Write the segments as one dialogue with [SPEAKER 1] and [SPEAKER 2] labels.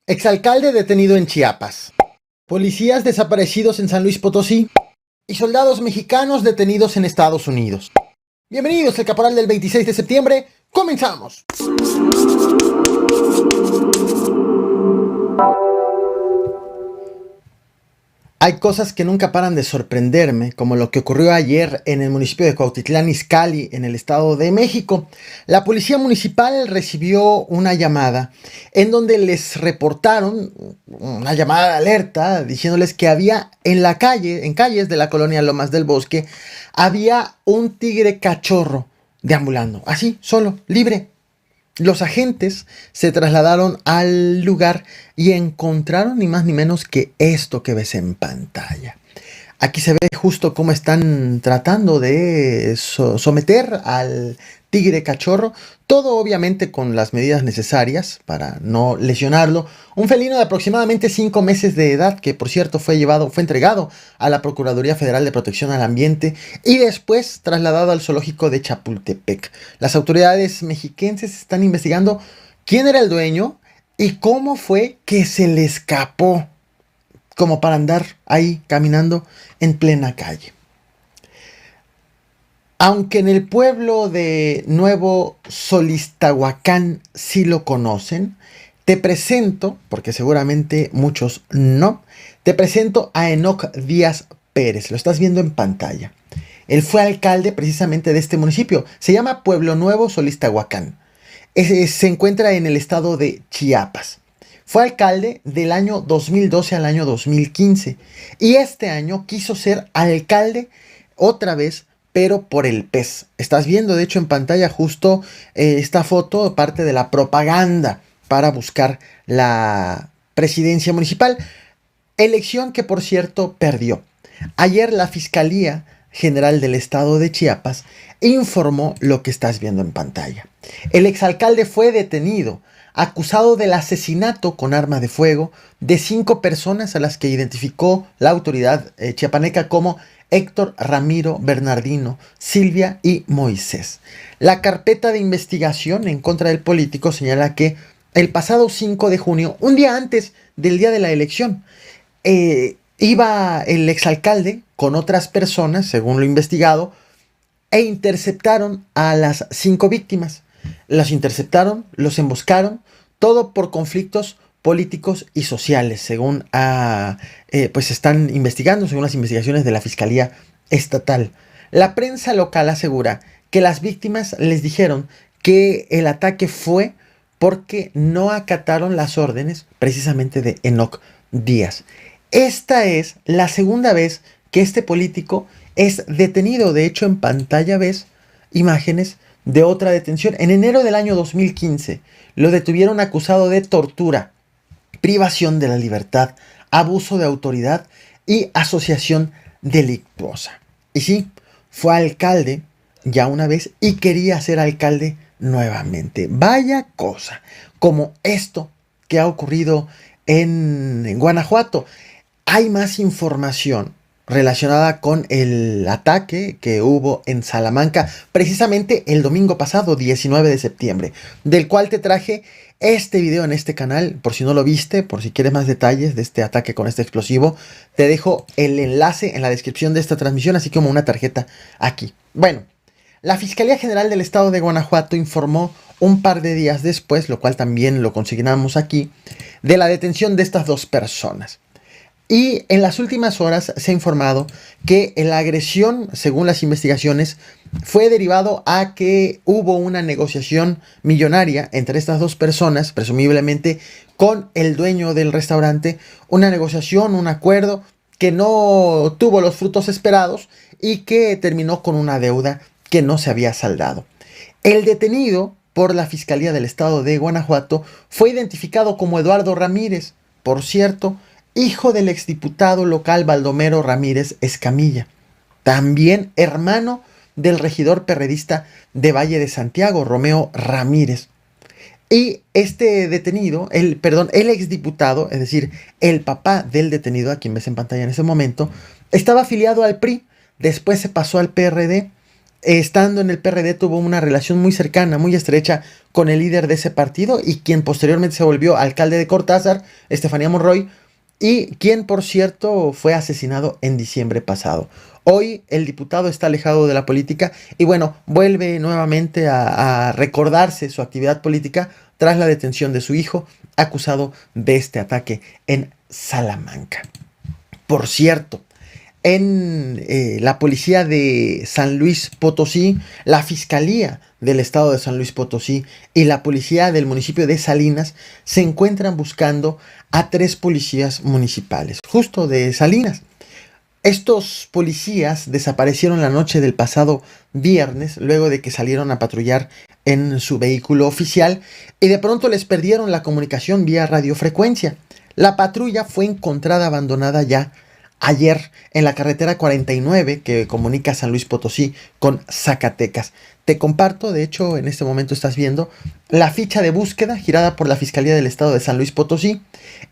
[SPEAKER 1] Exalcalde detenido en Chiapas. Policías desaparecidos en San Luis Potosí. Y soldados mexicanos detenidos en Estados Unidos. Bienvenidos al Caporal del 26 de septiembre. ¡Comenzamos! Hay cosas que nunca paran de sorprenderme, como lo que ocurrió ayer en el municipio de Cuautitlán Izcalli, en el Estado de México. La policía municipal recibió una llamada en donde les reportaron una llamada de alerta diciéndoles que había en calles de la colonia Lomas del Bosque, había un tigre cachorro deambulando, así, solo, libre. Los agentes se trasladaron al lugar y encontraron ni más ni menos que esto que ves en pantalla. Aquí se ve justo cómo están tratando de someter al tigre cachorro, todo obviamente con las medidas necesarias para no lesionarlo. Un felino de aproximadamente 5 meses de edad que, por cierto, fue entregado a la Procuraduría Federal de Protección al Ambiente y después trasladado al zoológico de Chapultepec. Las autoridades mexiquenses están investigando quién era el dueño y cómo fue que se le escapó, como para andar ahí caminando en plena calle. Aunque en el pueblo de Nuevo Solistahuacán sí lo conocen, te presento, porque seguramente muchos no, te presento a Enoc Díaz Pérez. Lo estás viendo en pantalla. Él fue alcalde precisamente de este municipio. Se llama Pueblo Nuevo Solistahuacán. Se encuentra en el estado de Chiapas. Fue alcalde del año 2012 al año 2015 y este año quiso ser alcalde otra vez, pero por el PES. Estás viendo de hecho en pantalla justo esta foto, parte de la propaganda para buscar la presidencia municipal. Elección que por cierto perdió. Ayer la Fiscalía General del Estado de Chiapas informó lo que estás viendo en pantalla. El exalcalde fue detenido, acusado del asesinato con arma de fuego de 5 personas a las que identificó la autoridad chiapaneca como Héctor, Ramiro, Bernardino, Silvia y Moisés. La carpeta de investigación en contra del político señala que el pasado 5 de junio, un día antes del día de la elección, iba el exalcalde con otras personas, según lo investigado, e interceptaron a las 5 víctimas. Los interceptaron, los emboscaron, todo por conflictos políticos y sociales, según pues están investigando, según las investigaciones de la Fiscalía Estatal. La prensa local asegura que las víctimas les dijeron que el ataque fue porque no acataron las órdenes precisamente de Enoc Díaz. Esta es la segunda vez que este político es detenido. De hecho, en pantalla ves imágenes de otra detención. En enero del año 2015 lo detuvieron acusado de tortura, privación de la libertad, abuso de autoridad y asociación delictuosa. Y sí, fue alcalde ya una vez y quería ser alcalde nuevamente. Vaya cosa, como esto que ha ocurrido en Guanajuato. Hay más información relacionada con el ataque que hubo en Salamanca precisamente el domingo pasado, 19 de septiembre, del cual te traje este video en este canal, por si no lo viste, por si quieres más detalles de este ataque con este explosivo, te dejo el enlace en la descripción de esta transmisión, así como una tarjeta aquí. Bueno, la Fiscalía General del Estado de Guanajuato informó un par de días después, lo cual también lo consignamos aquí, de la detención de estas 2 personas. Y en las últimas horas se ha informado que la agresión, según las investigaciones, fue derivado a que hubo una negociación millonaria entre estas 2 personas, presumiblemente con el dueño del restaurante, una negociación, un acuerdo que no tuvo los frutos esperados y que terminó con una deuda que no se había saldado. El detenido por la Fiscalía del Estado de Guanajuato fue identificado como Eduardo Ramírez, por cierto, hijo del exdiputado local Baldomero Ramírez Escamilla, también hermano del regidor perredista de Valle de Santiago, Romeo Ramírez. Y este detenido, el exdiputado, es decir, el papá del detenido, a quien ves en pantalla en ese momento, estaba afiliado al PRI, después se pasó al PRD, estando en el PRD tuvo una relación muy cercana, muy estrecha con el líder de ese partido y quien posteriormente se volvió alcalde de Cortázar, Estefanía Monroy, y quien, por cierto, fue asesinado en diciembre pasado. Hoy el diputado está alejado de la política y bueno, vuelve nuevamente a recordarse su actividad política tras la detención de su hijo, acusado de este ataque en Salamanca. Por cierto, en la policía de San Luis Potosí, la fiscalía del estado de San Luis Potosí y la policía del municipio de Salinas se encuentran buscando a 3 policías municipales, justo de Salinas. Estos policías desaparecieron la noche del pasado viernes luego de que salieron a patrullar en su vehículo oficial y de pronto les perdieron la comunicación vía radiofrecuencia. La patrulla fue encontrada abandonada ya ayer en la carretera 49 que comunica San Luis Potosí con Zacatecas. Te comparto, de hecho en este momento estás viendo la ficha de búsqueda girada por la Fiscalía del Estado de San Luis Potosí.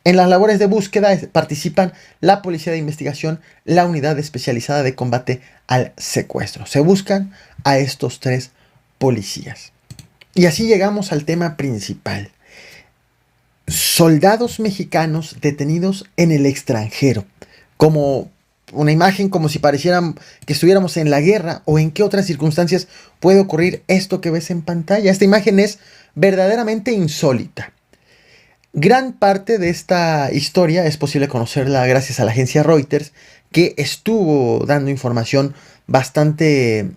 [SPEAKER 1] En las labores de búsqueda participan la Policía de Investigación, la Unidad Especializada de Combate al Secuestro. Se buscan a estos 3 policías. Y así llegamos al tema principal. Soldados mexicanos detenidos en el extranjero. Como una imagen como si parecieran que estuviéramos en la guerra o en qué otras circunstancias puede ocurrir esto que ves en pantalla. Esta imagen es verdaderamente insólita. Gran parte de esta historia es posible conocerla gracias a la agencia Reuters, que estuvo dando información bastante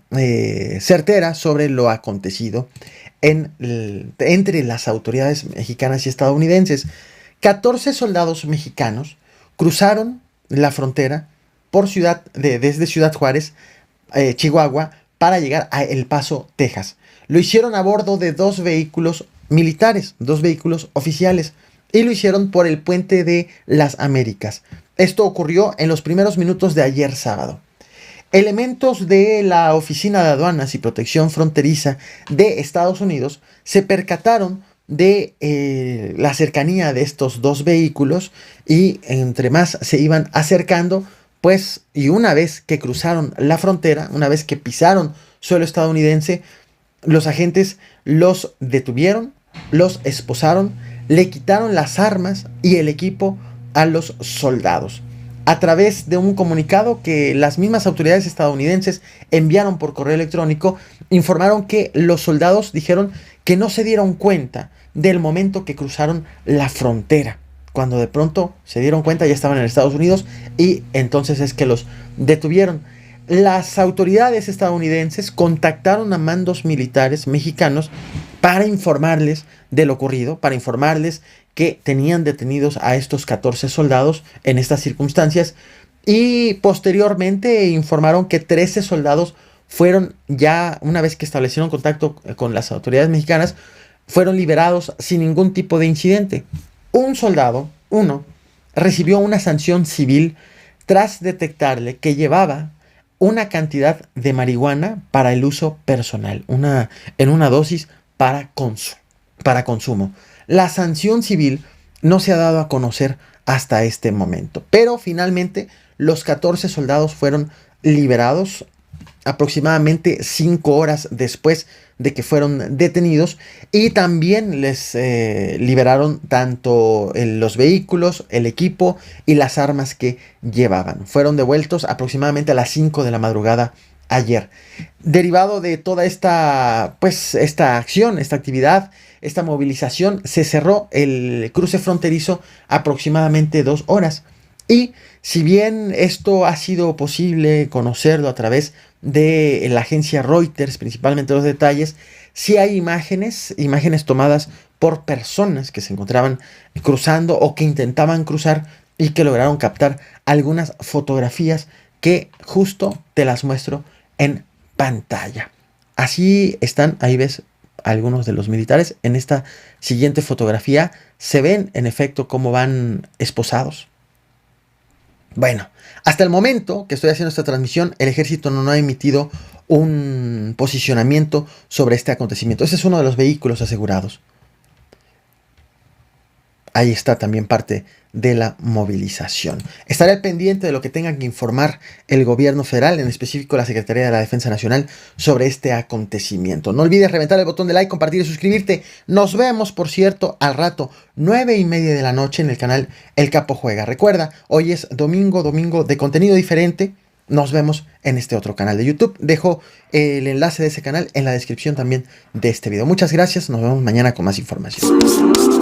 [SPEAKER 1] certera sobre lo acontecido entre las autoridades mexicanas y estadounidenses. 14 soldados mexicanos cruzaron la frontera desde Ciudad Juárez, Chihuahua, para llegar a El Paso, Texas. Lo hicieron a bordo de 2 vehículos militares, 2 vehículos oficiales, y lo hicieron por el puente de las Américas. Esto ocurrió en los primeros minutos de ayer sábado. Elementos de la Oficina de Aduanas y Protección Fronteriza de Estados Unidos se percataron de la cercanía de estos 2 vehículos y entre más se iban acercando, pues, y una vez que cruzaron la frontera, una vez que pisaron suelo estadounidense, los agentes los detuvieron, los esposaron, le quitaron las armas y el equipo a los soldados. A través de un comunicado que las mismas autoridades estadounidenses enviaron por correo electrónico, informaron que los soldados dijeron que no se dieron cuenta del momento que cruzaron la frontera. Cuando de pronto se dieron cuenta ya estaban en Estados Unidos y entonces es que los detuvieron. Las autoridades estadounidenses contactaron a mandos militares mexicanos para informarles de lo ocurrido, para informarles que tenían detenidos a estos 14 soldados en estas circunstancias y posteriormente informaron que 13 soldados fueron ya, una vez que establecieron contacto con las autoridades mexicanas, fueron liberados sin ningún tipo de incidente. Un soldado, recibió una sanción civil tras detectarle que llevaba una cantidad de marihuana para el uso personal, en una dosis para consumo. La sanción civil no se ha dado a conocer hasta este momento, pero finalmente los 14 soldados fueron liberados aproximadamente 5 horas después de que fueron detenidos y también les liberaron tanto los vehículos, el equipo y las armas que llevaban. Fueron devueltos aproximadamente a las 5 de la madrugada ayer. Derivado de toda esta acción, esta actividad, esta movilización, se cerró el cruce fronterizo aproximadamente 2 horas. Y si bien esto ha sido posible conocerlo a través de la agencia Reuters, principalmente los detalles, sí hay imágenes tomadas por personas que se encontraban cruzando o que intentaban cruzar y que lograron captar algunas fotografías que justo te las muestro en pantalla. Así están, ahí ves algunos de los militares. En esta siguiente fotografía se ven en efecto cómo van esposados. Bueno, hasta el momento que estoy haciendo esta transmisión, el ejército no ha emitido un posicionamiento sobre este acontecimiento. Ese es uno de los vehículos asegurados. ahí está también parte de la movilización. Estaré al pendiente de lo que tenga que informar el gobierno federal, en específico la Secretaría de la Defensa Nacional, sobre este acontecimiento. No olvides reventar el botón de like, compartir y suscribirte. Nos vemos, por cierto, al rato, 9:30 de la noche en el canal El Capo Juega. Recuerda, hoy es domingo de contenido diferente. Nos vemos en este otro canal de YouTube. Dejo el enlace de ese canal en la descripción también de este video. Muchas gracias. Nos vemos mañana con más información.